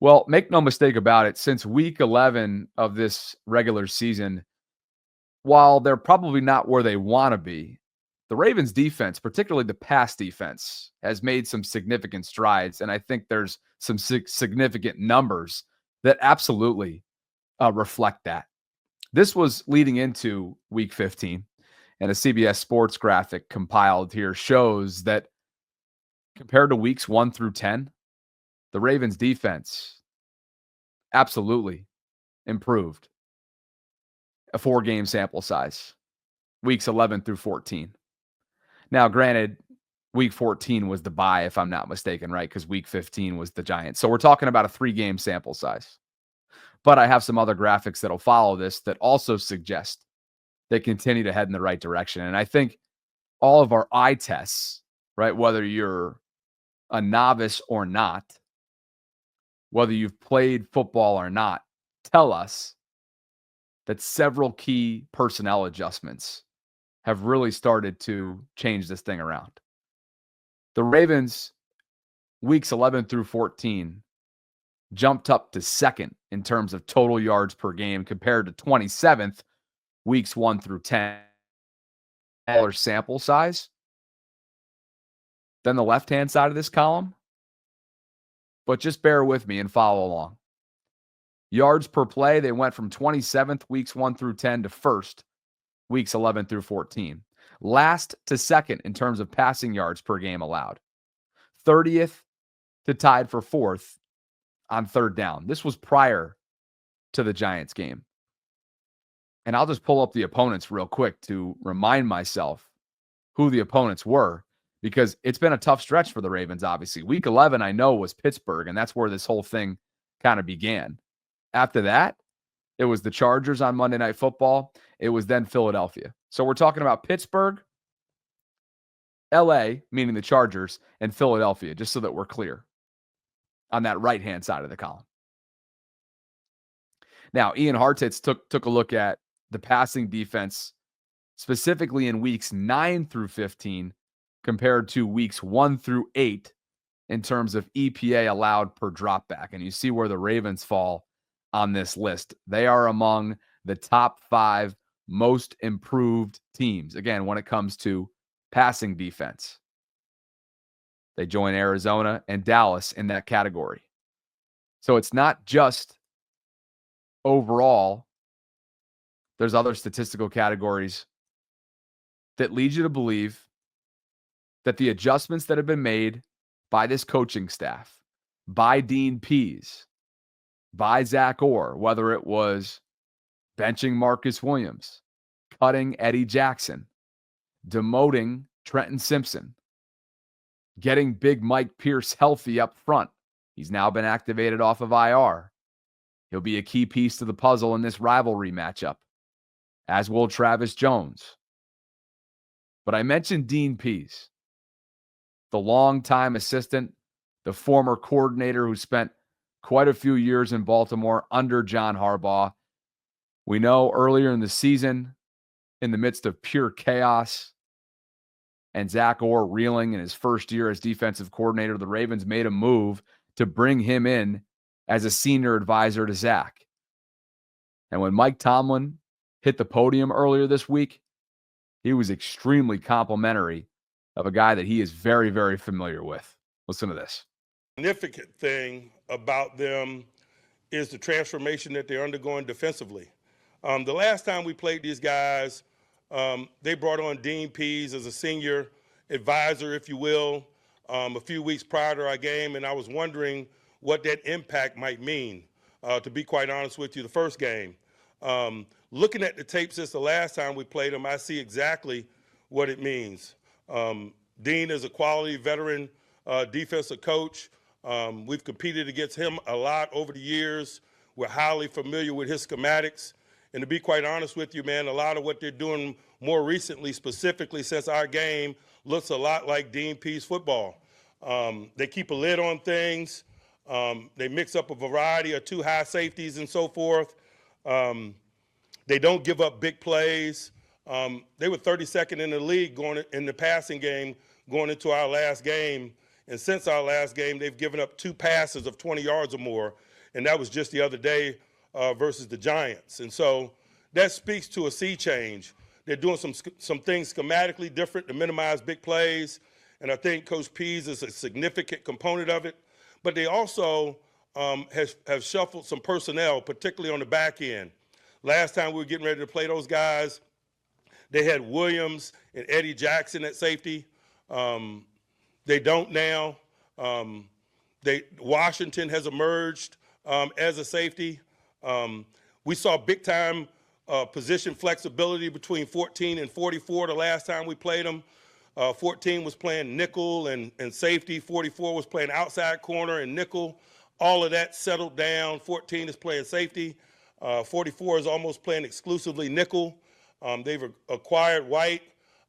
Well, make no mistake about it, since week 11 of this regular season, while they're probably not where they want to be, the Ravens defense, particularly the pass defense, has made some significant strides. And I think there's some significant numbers that absolutely reflect that. This was leading into week 15, and a CBS Sports graphic compiled here shows that compared to weeks 1 through 10, the Ravens defense absolutely improved. A 4-game sample size, weeks 11 through 14. Now, granted, week 14 was the bye, if I'm not mistaken, right? Because week 15 was the Giants. So we're talking about a 3-game sample size. But I have some other graphics that'll follow this that also suggest they continue to head in the right direction. And I think all of our eye tests, right, whether you're a novice or not, whether you've played football or not, tell us that several key personnel adjustments have really started to change this thing around. The Ravens, weeks 11 through 14, jumped up to second in terms of total yards per game compared to 27th, weeks 1 through 10. Sample size than the left-hand side of this column. But just bear with me and follow along. Yards per play, they went from 27th, weeks 1 through 10, to first, weeks 11 through 14. Last to second in terms of passing yards per game allowed. 30th to tied for fourth on third down. This was prior to the Giants game. And I'll just pull up the opponents real quick to remind myself who the opponents were, because it's been a tough stretch for the Ravens, obviously. Week 11, I know, was Pittsburgh, and that's where this whole thing kind of began. After that, it was the Chargers on Monday Night Football. It was then Philadelphia. So we're talking about Pittsburgh, LA, meaning the Chargers, and Philadelphia, just so that we're clear on that right-hand side of the column. Now, Ian Hartitz took a look at the passing defense, specifically in weeks 9 through 15, compared to weeks 1 through 8 in terms of EPA allowed per dropback. And you see where the Ravens fall on this list. They are among the top 5 most improved teams, again, when it comes to passing defense. They join Arizona and Dallas in that category. So it's not just overall. There's other statistical categories that lead you to believe that the adjustments that have been made by this coaching staff, by Dean Pease, by Zach Orr, whether it was benching Marcus Williams, cutting Eddie Jackson, demoting Trenton Simpson, getting Big Mike Pierce healthy up front. He's now been activated off of IR. He'll be a key piece to the puzzle in this rivalry matchup, as will Travis Jones. But I mentioned Dean Pease, the longtime assistant, the former coordinator who spent quite a few years in Baltimore under John Harbaugh. We know earlier in the season, in the midst of pure chaos and Zach Orr reeling in his first year as defensive coordinator, the Ravens made a move to bring him in as a senior advisor to Zach. And when Mike Tomlin hit the podium earlier this week, he was extremely complimentary of a guy that he is very, very familiar with. Listen to this. Significant thing about them is the transformation that they're undergoing defensively. The last time we played these guys, they brought on Dean Pease as a senior advisor, if you will, a few weeks prior to our game, and I was wondering what that impact might mean, to be quite honest with you, the first game. Looking at the tape since the last time we played them, I see exactly what it means. Dean is a quality veteran defensive coach. We've competed against him a lot over the years. We're highly familiar with his schematics. And to be quite honest with you, man, a lot of what they're doing more recently, specifically since our game, looks a lot like Dean Pease football. They keep a lid on things. They mix up a variety of 2 high safeties and so forth. They don't give up big plays. They were 32nd in the league going in the passing game going into our last game. And since our last game, they've given up 2 passes of 20 yards or more, and that was just the other day versus the Giants. And so that speaks to a sea change. They're doing some things schematically different to minimize big plays, and I think Coach Pease is a significant component of it. But they also have shuffled some personnel, particularly on the back end. Last time we were getting ready to play those guys, they had Williams and Eddie Jackson at safety. They don't now. Washington has emerged as a safety. We saw big time position flexibility between 14 and 44 the last time we played them. 14 was playing nickel and safety. 44 was playing outside corner and nickel. All of that settled down. 14 is playing safety. 44 is almost playing exclusively nickel. They've acquired White,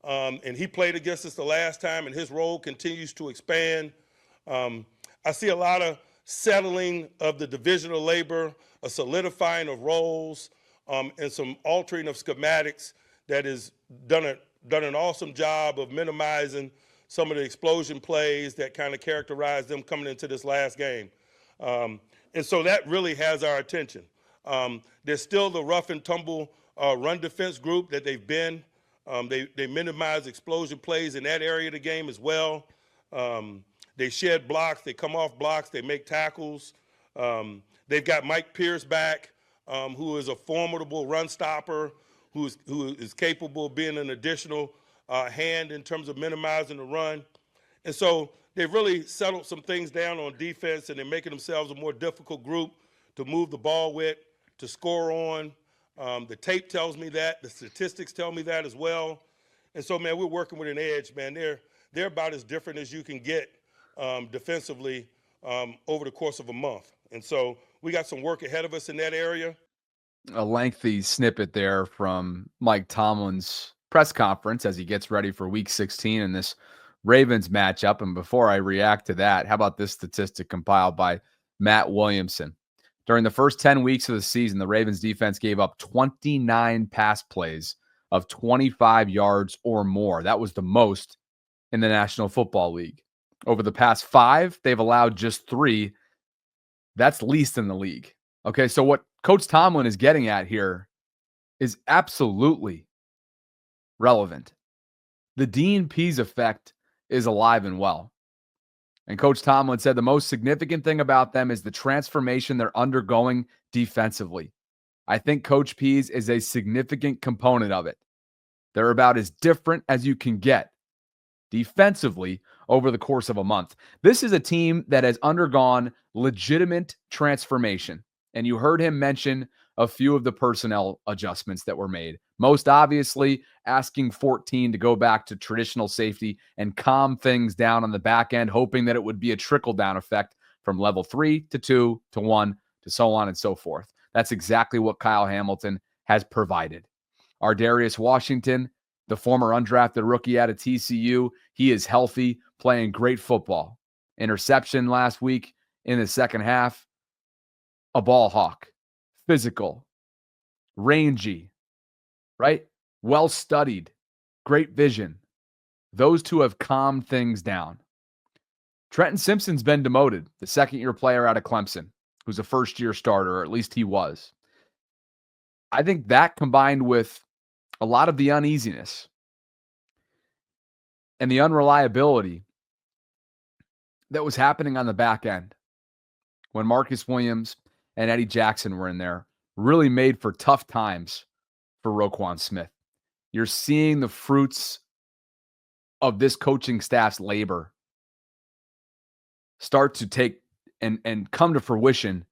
and he played against us the last time, and his role continues to expand. I see a lot of settling of the division of labor, a solidifying of roles, and some altering of schematics that has done an awesome job of minimizing some of the explosion plays that kind of characterized them coming into this last game. And so that really has our attention. There's still the rough and tumble run defense group that they've been. They minimize explosion plays in that area of the game as well. They shed blocks, they come off blocks, they make tackles. They've got Mike Pierce back, who is a formidable run stopper, who is capable of being an additional hand in terms of minimizing the run. And so they've really settled some things down on defense, and they're making themselves a more difficult group to move the ball with, to score on. The tape tells me that. The statistics tell me that as well. And so, man, we're working with an edge, man. They're about as different as you can get defensively over the course of a month. And so we got some work ahead of us in that area. A lengthy snippet there from Mike Tomlin's press conference as he gets ready for Week 16 in this Ravens matchup. And before I react to that, how about this statistic compiled by Matt Williamson? During the first 10 weeks of the season, the Ravens defense gave up 29 pass plays of 25 yards or more. That was the most in the National Football League. Over the past 5, they've allowed just 3. That's least in the league. Okay, so what Coach Tomlin is getting at here is absolutely relevant. The Dean Pease effect is alive and well. And Coach Tomlin said the most significant thing about them is the transformation they're undergoing defensively. I think Coach Pease is a significant component of it. They're about as different as you can get defensively over the course of a month. This is a team that has undergone legitimate transformation. And you heard him mention a few of the personnel adjustments that were made. Most obviously, asking 14 to go back to traditional safety and calm things down on the back end, hoping that it would be a trickle-down effect from level 3 to 2 to 1 to so on and so forth. That's exactly what Kyle Hamilton has provided. Ardarius Washington, the former undrafted rookie out of TCU, he is healthy, playing great football. Interception last week in the second half. A ball hawk, physical, rangy, right? Well studied, great vision. Those two have calmed things down. Trenton Simpson's been demoted, the second-year player out of Clemson, who's a first-year starter, or at least he was. I think that combined with a lot of the uneasiness and the unreliability that was happening on the back end when Marcus Williams and Eddie Jackson were in there really made for tough times for Roquan Smith. You're seeing the fruits of this coaching staff's labor start to take and come to fruition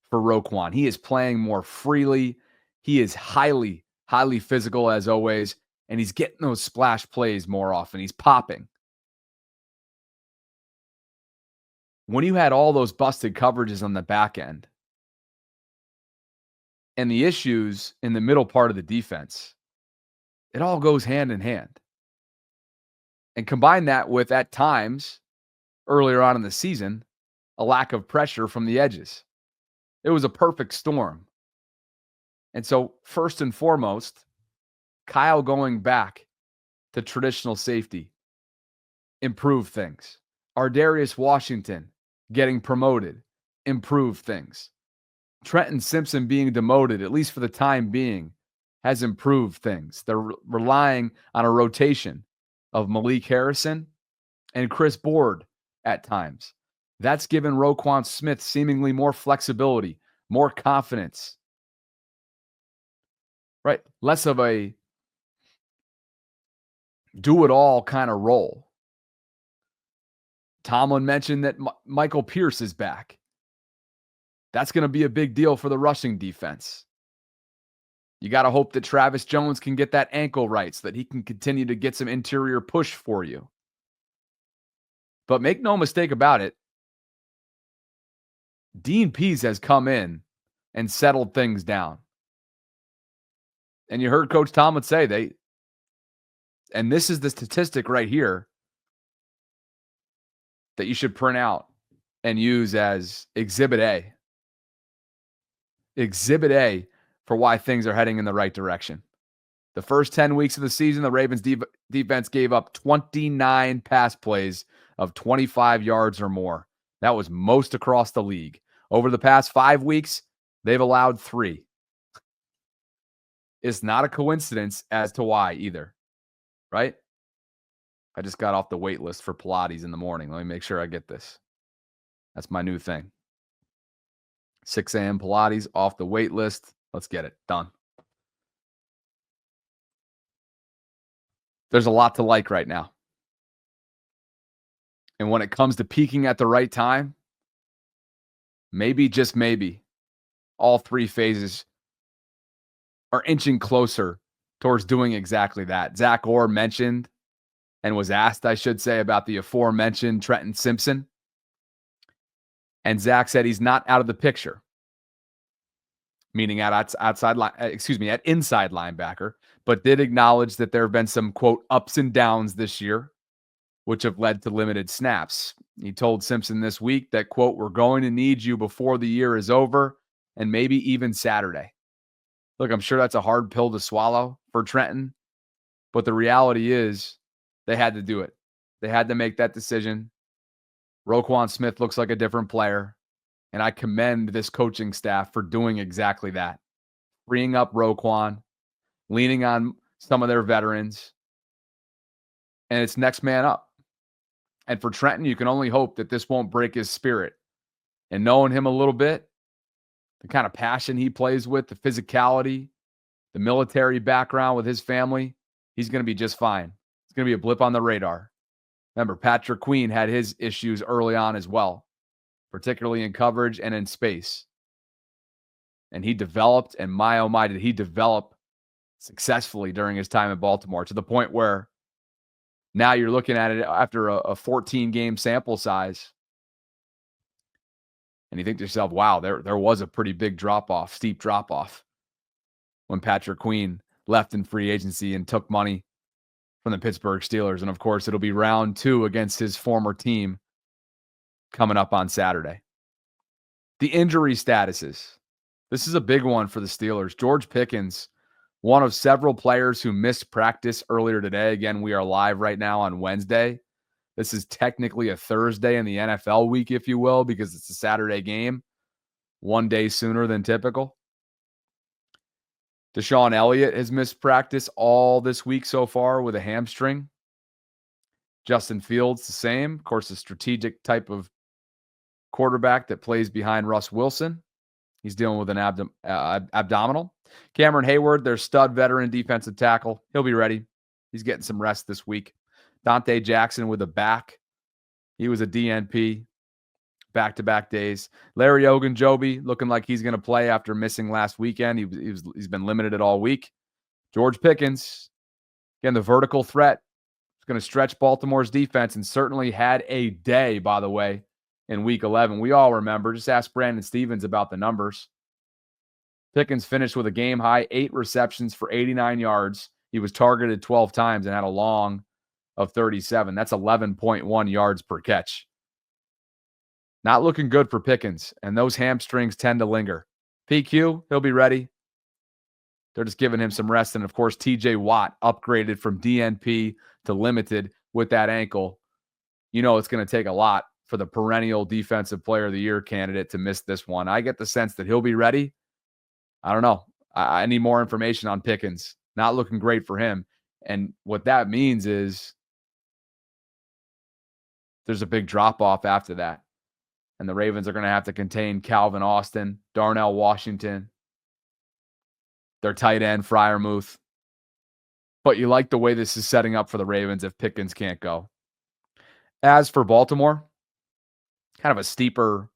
for Roquan. He is playing more freely. He is highly, highly physical as always, and he's getting those splash plays more often. He's popping. When you had all those busted coverages on the back end and the issues in the middle part of the defense, it all goes hand in hand. And combine that with, at times, earlier on in the season, a lack of pressure from the edges. It was a perfect storm. And so, first and foremost, Kyle going back to traditional safety improved things. Ardarius Washington getting promoted improved things. Trenton Simpson being demoted, at least for the time being, has improved things. They're relying on a rotation of Malik Harrison and Chris Board at times. That's given Roquan Smith seemingly more flexibility, more confidence, right? Less of a do-it-all kind of role. Tomlin mentioned that Michael Pierce is back. That's going to be a big deal for the rushing defense. You got to hope that Travis Jones can get that ankle right so that he can continue to get some interior push for you. But make no mistake about it, Dean Pease has come in and settled things down. And you heard Coach Tomlin say and this is the statistic right here that you should print out and use as Exhibit A. Exhibit A for why things are heading in the right direction. The first 10 weeks of the season, the Ravens defense gave up 29 pass plays of 25 yards or more. That was most across the league. Over the past 5 weeks, they've allowed 3. It's not a coincidence as to why either, right? I just got off the wait list for Pilates in the morning. Let me make sure I get this. That's my new thing. 6 a.m. Pilates off the wait list. Let's get it done. There's a lot to like right now. And when it comes to peaking at the right time, maybe, just maybe, all 3 phases are inching closer towards doing exactly that. Zach Orr mentioned and was asked, I should say, about the aforementioned Trenton Simpson. And Zach said he's not out of the picture, meaning at inside linebacker, but did acknowledge that there have been some, quote, ups and downs this year, which have led to limited snaps. He told Simpson this week that, quote, we're going to need you before the year is over and maybe even Saturday. Look, I'm sure that's a hard pill to swallow for Trenton, but the reality is they had to do it. They had to make that decision. Roquan Smith looks like a different player, and I commend this coaching staff for doing exactly that. Freeing up Roquan, leaning on some of their veterans, and it's next man up. And for Trenton, you can only hope that this won't break his spirit. And knowing him a little bit, the kind of passion he plays with, the physicality, the military background with his family, he's going to be just fine. It's going to be a blip on the radar. Remember, Patrick Queen had his issues early on as well, particularly in coverage and in space. And he developed, and my oh my, did he develop successfully during his time in Baltimore, to the point where now you're looking at it after a 14-game sample size, and you think to yourself, wow, there was a pretty big drop-off, steep drop-off when Patrick Queen left in free agency and took money from the Pittsburgh Steelers. And, of course, it'll be round 2 against his former team coming up on Saturday. The injury statuses. This is a big one for the Steelers. George Pickens, one of several players who missed practice earlier today. Again, we are live right now on Wednesday. This is technically a Thursday in the NFL week, if you will, because it's a Saturday game, 1 day sooner than typical. Deshaun Elliott has missed practice all this week so far with a hamstring. Justin Fields, the same. Of course, a strategic type of quarterback that plays behind Russ Wilson. He's dealing with an abdominal. Cameron Hayward, their stud veteran defensive tackle. He'll be ready. He's getting some rest this week. Dante Jackson with a back. He was a DNP back-to-back days. Larry Ogunjobi looking like he's going to play after missing last weekend. He's been limited all week. George Pickens, again, the vertical threat, is going to stretch Baltimore's defense, and certainly had a day, by the way, in Week 11. We all remember. Just ask Brandon Stevens about the numbers. Pickens finished with a game-high 8 receptions for 89 yards. He was targeted 12 times and had a long of 37. That's 11.1 yards per catch. Not looking good for Pickens, and those hamstrings tend to linger. PQ, he'll be ready. They're just giving him some rest. And, of course, TJ Watt upgraded from DNP to limited with that ankle. you know it's going to take a lot for the perennial Defensive Player of the Year candidate to miss this one. I get the sense that he'll be ready. I don't know. I need more information on Pickens. Not looking great for him. And what that means is there's a big drop-off after that. And the Ravens are going to have to contain Calvin Austin, Darnell Washington, their tight end, Freiermuth. But you like the way this is setting up for the Ravens if Pickens can't go. As for Baltimore, kind of a steeper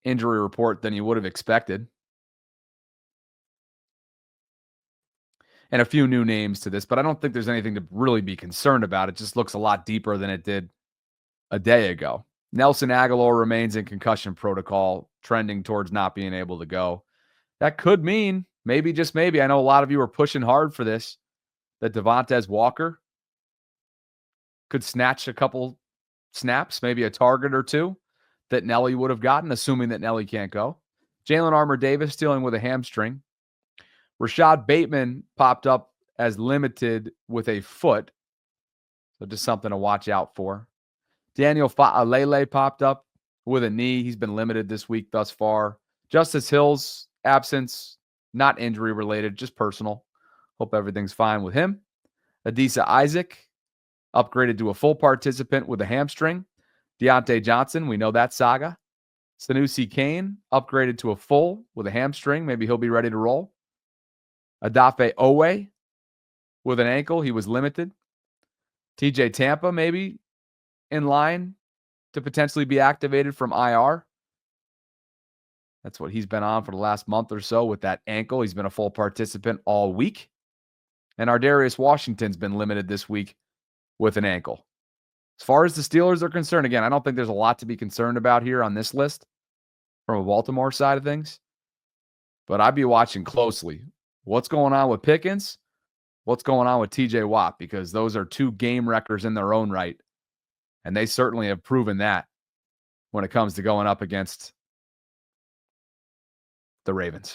injury report than you would have expected. And a few new names to this, but I don't think there's anything to really be concerned about. It just looks a lot deeper than it did a day ago. Nelson Aguilar remains in concussion protocol, trending towards not being able to go. That could mean, maybe, just maybe, I know a lot of you are pushing hard for this, that Devontae Walker could snatch a couple snaps, maybe a target or two that Nelly would have gotten, assuming that Nelly can't go. Jalen Armour-Davis dealing with a hamstring. Rashad Bateman popped up as limited with a foot, so just something to watch out for. Daniel Fa'alele popped up with a knee. He's been limited this week thus far. Justice Hill's absence, not injury related, just personal. Hope everything's fine with him. Adisa Isaac upgraded to a full participant with a hamstring. Deontay Johnson, we know that saga. Sanusi Kane upgraded to a full with a hamstring. Maybe he'll be ready to roll. Adafe Owe with an ankle. He was limited. TJ Tampa maybe in line to potentially be activated from IR. That's what he's been on for the last month or so with that ankle. He's been a full participant all week. And Ardarius Washington's been limited this week with an ankle. As far as the Steelers are concerned, again, I don't think there's a lot to be concerned about here on this list from a Baltimore side of things. But I'd be watching closely what's going on with Pickens, what's going on with TJ Watt, because those are two game wreckers in their own right. And they certainly have proven that when it comes to going up against the Ravens.